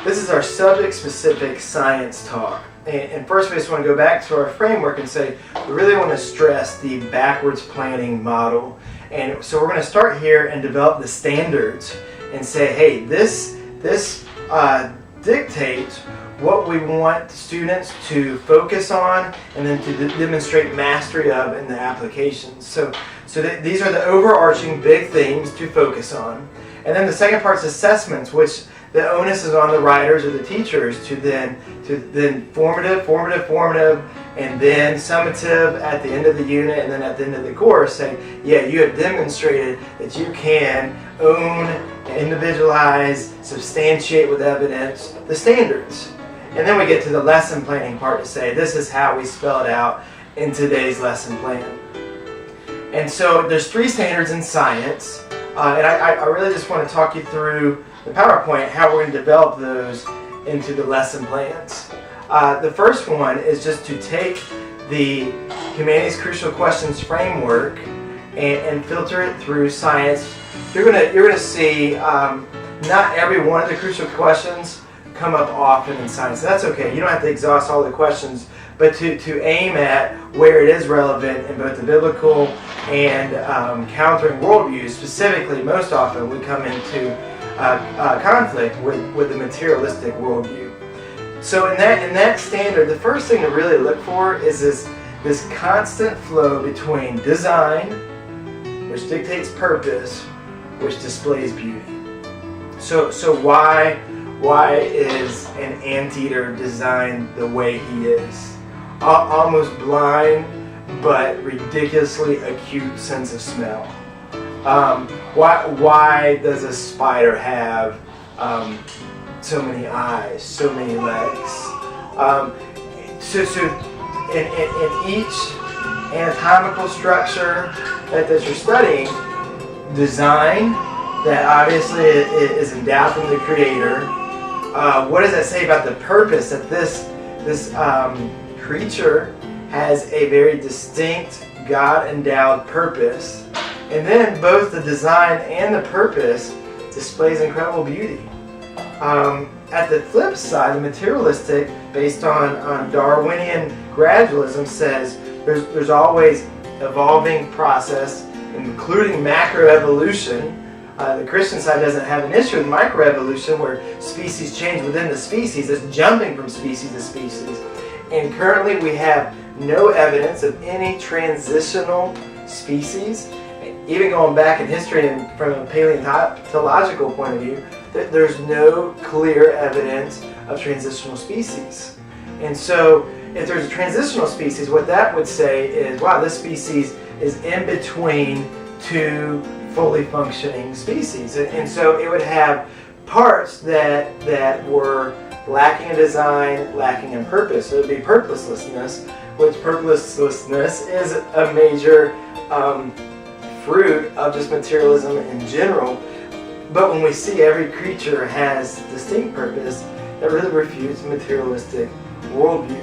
This is our subject-specific science talk. And first we just want to go back to our framework and say we really want to stress the backwards planning model. And so we're going to start here and develop the standards and say, hey, this dictates what we want students to focus on and then to demonstrate mastery of in the applications. So these are the overarching big themes to focus on. And then the second part is assessments, which the onus is on the writers or the teachers to then formative, and then summative at the end of the unit, and then at the end of the course say, yeah, you have demonstrated that you can own, individualize, substantiate with evidence the standards. And then we get to the lesson planning part to say, this is how we spell it out in today's lesson plan. And so there's 3 standards in science, and I really just want to talk you through the PowerPoint, how we're going to develop those into the lesson plans. The first one is just to take the Humanities Crucial Questions framework and filter it through science. You're gonna see not every one of the crucial questions come up often in science. That's okay. You don't have to exhaust all the questions, but to aim at where it is relevant in both the biblical and countering worldviews. Specifically, most often we come into conflict with the materialistic worldview. So in that standard, the first thing to really look for is this constant flow between design, which dictates purpose, which displays beauty. So why is an anteater designed the way he is? Almost blind, but ridiculously acute sense of smell. Why does a spider have so many eyes, so many legs? So in each anatomical structure that you're studying, design that obviously is endowed from the Creator. What does that say about the purpose that this creature has a very distinct God-endowed purpose? And then both the design and the purpose displays incredible beauty. At the flip side, the materialistic, based on Darwinian gradualism, says there's always evolving process, including macroevolution. The Christian side doesn't have an issue with microevolution, where species change within the species. It's jumping from species to species. And currently we have no evidence of any transitional species. Even going back in history and from a paleontological point of view, there's no clear evidence of transitional species. And so if there's a transitional species, what that would say is, wow, this species is in between 2 fully functioning species. And so it would have parts that were lacking in design, lacking in purpose. So it would be purposelessness, which purposelessness is a major fruit of just materialism in general. But when we see every creature has distinct purpose, that really refutes materialistic worldview.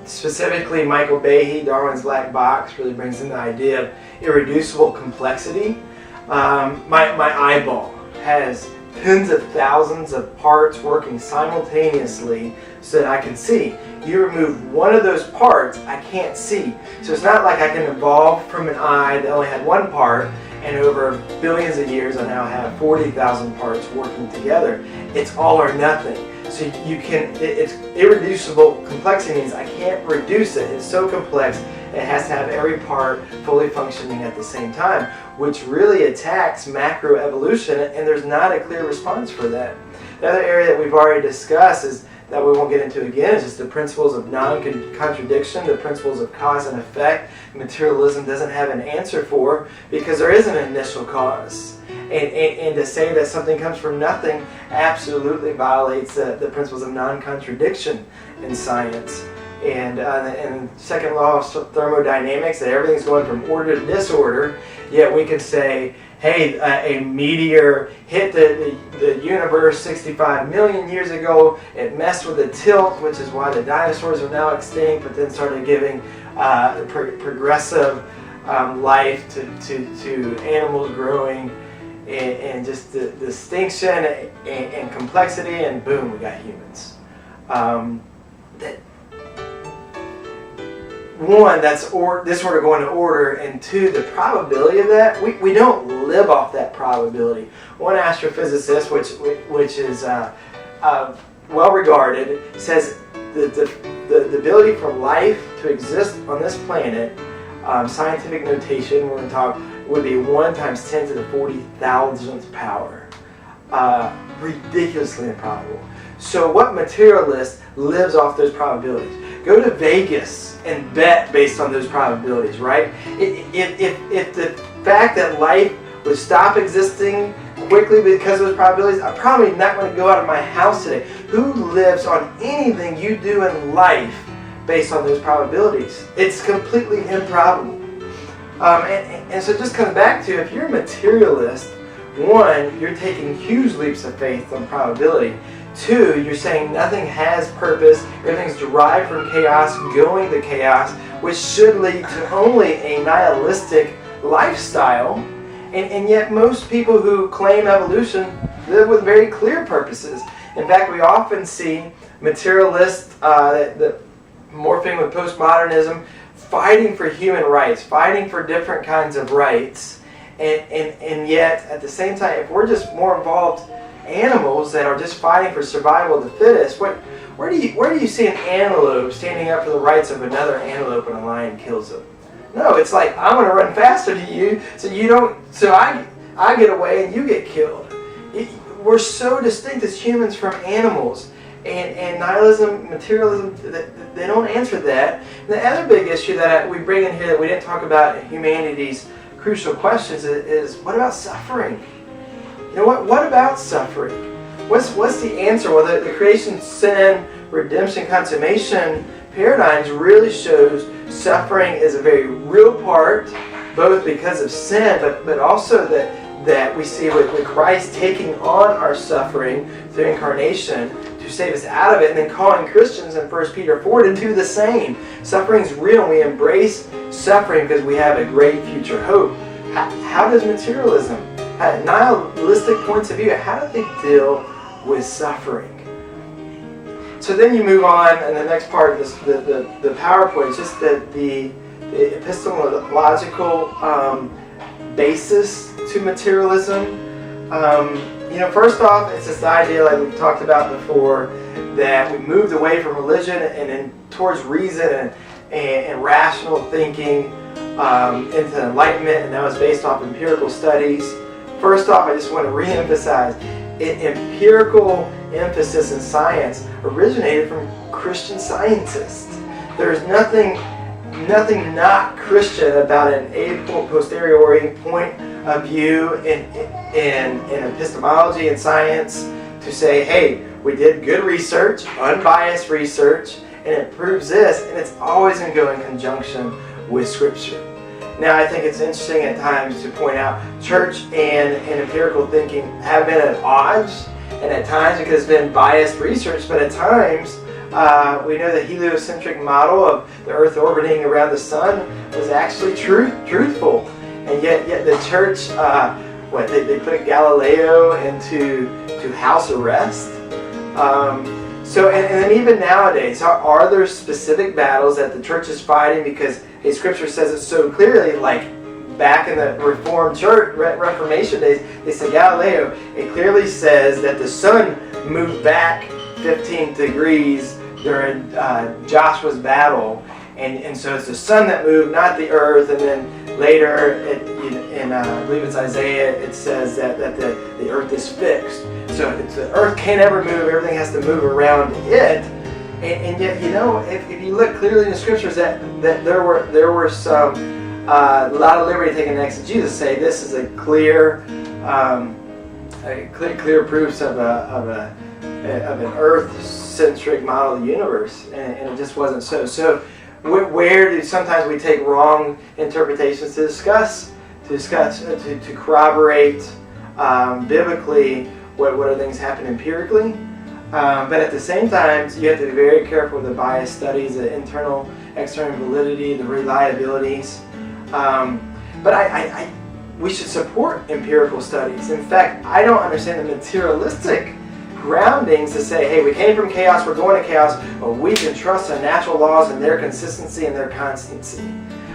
Specifically, Michael Behe, Darwin's Black Box, really brings in the idea of irreducible complexity. My eyeball has tens of thousands of parts working simultaneously so that I can see. You remove one of those parts, I can't see. So it's not like I can evolve from an eye that only had one part, and over billions of years I now have 40,000 parts working together. It's all or nothing. So it's irreducible complexity means I can't reduce it. It's so complex, it has to have every part fully functioning at the same time, which really attacks macroevolution, and there's not a clear response for that. The other area that we've already discussed is that we won't get into again is just the principles of non-contradiction, the principles of cause and effect. Materialism doesn't have an answer for, because there is an initial cause. And to say that something comes from nothing absolutely violates the principles of non-contradiction in science. And the second law of thermodynamics, that everything's going from order to disorder, yet we could say, hey, a meteor hit the universe 65 million years ago, it messed with the tilt, which is why the dinosaurs are now extinct, but then started giving progressive life to animals growing and just the distinction and complexity, and boom, we got humans. That one, that's this order going to order, and two, the probability of that, we don't live off that probability. One astrophysicist, which is well regarded, says that the ability for life to exist on this planet, scientific notation we're going to talk, would be 1 × 10 to the 40,000th power. Ridiculously improbable. So what materialist lives off those probabilities? Go to Vegas and bet based on those probabilities, right? If the fact that life would stop existing quickly because of those probabilities, I'm probably not going to go out of my house today. Who lives on anything you do in life based on those probabilities? It's completely improbable. And so just coming back to, if you're a materialist, one, you're taking huge leaps of faith on probability. Two, you're saying nothing has purpose, everything's derived from chaos, going to chaos, which should lead to only a nihilistic lifestyle. And yet most people who claim evolution live with very clear purposes. In fact, we often see materialists that morphing with postmodernism, fighting for human rights, fighting for different kinds of rights, and yet at the same time, if we're just more involved animals that are just fighting for survival of the fittest, where do you see an antelope standing up for the rights of another antelope when a lion kills them? No, it's like, I'm going to run faster than you, so I get away and you get killed. We're so distinct as humans from animals. And nihilism, materialism, they don't answer that. And the other big issue that we bring in here that we didn't talk about in humanity's crucial questions is what about suffering? You know, what about suffering? What's the answer? Well, the creation, sin, redemption, consummation paradigms really shows suffering is a very real part, both because of sin, but also that we see with Christ taking on our suffering through incarnation to save us out of it, and then calling Christians in 1 Peter 4 to do the same. Suffering's real, and we embrace suffering because we have a great future hope. How does materialism, nihilistic points of view, how do they deal with suffering? So then you move on, and the next part of this, the PowerPoint is just the epistemological basis to materialism. First off, it's this idea, like we've talked about before, that we moved away from religion and then towards reason and rational thinking into enlightenment, and that was based off empirical studies. First off, I just want to re-emphasize, empirical emphasis in science originated from Christian scientists. There's nothing not Christian about an a posteriori point of view in epistemology and science to say, hey, we did good research, unbiased research, and it proves this, and it's always going to go in conjunction with Scripture. Now, I think it's interesting at times to point out church and empirical thinking have been at odds, and at times because it's been biased research, but at times we know the heliocentric model of the Earth orbiting around the Sun was actually truthful. And yet the church, they put Galileo into house arrest. And then even nowadays, are there specific battles that the church is fighting because Scripture says it so clearly, like back in the Reformed Church, Reformation days, they said Galileo, it clearly says that the sun moved back 15 degrees during Joshua's battle, and so it's the sun that moved, not the earth. And then later, I believe it's Isaiah, it says that the earth is fixed. So the earth can't ever move, everything has to move around it. And yet, if you look clearly in the Scriptures, that there were some a lot of liberty taken in exegesis say this is a clear proofs of an Earth-centric model of the universe, and it just wasn't so. So, where do sometimes we take wrong interpretations to corroborate biblically what are things happen empirically? But at the same time, you have to be very careful with the bias studies, the internal, external validity, the reliabilities. But we should support empirical studies. In fact, I don't understand the materialistic groundings to say, hey, we came from chaos, we're going to chaos, but we can trust in natural laws and their consistency and their constancy.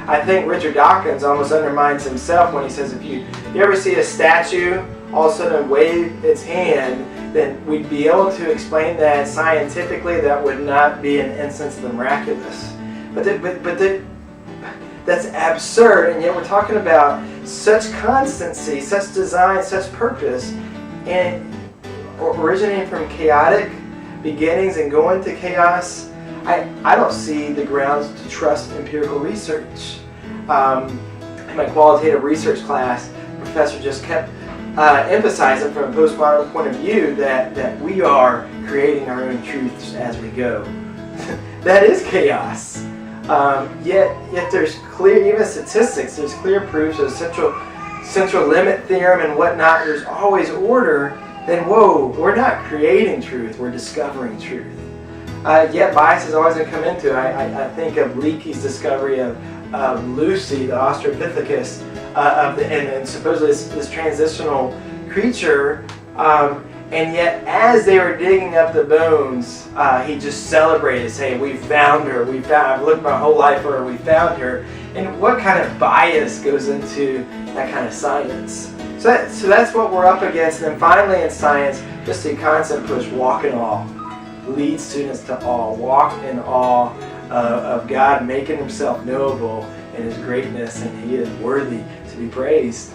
I think Richard Dawkins almost undermines himself when he says if you ever see a statue all of a sudden wave its hand, then we'd be able to explain that scientifically. That would not be an instance of the miraculous. But that's absurd, and yet we're talking about such constancy, such design, such purpose, and originating from chaotic beginnings and going to chaos. I don't see the grounds to trust empirical research. In my qualitative research class, the professor just kept emphasizing from a postmodern point of view that we are creating our own truths as we go. That is chaos. Yet there's clear, even statistics, there's clear proofs of central limit theorem and whatnot. There's always order. Then whoa, we're not creating truth, we're discovering truth. Yet bias is always going to come into it. I think of Leakey's discovery of Lucy, the Australopithecus, and supposedly this transitional creature. And yet, as they were digging up the bones, he just celebrated, saying, "We found her. I've looked my whole life for her. We found her." And what kind of bias goes into that kind of science? So that's what we're up against. And then finally, in science, just a constant push: walk in awe. Lead students to awe. Walk in awe of God, making Himself knowable in His greatness, and He is worthy to be praised.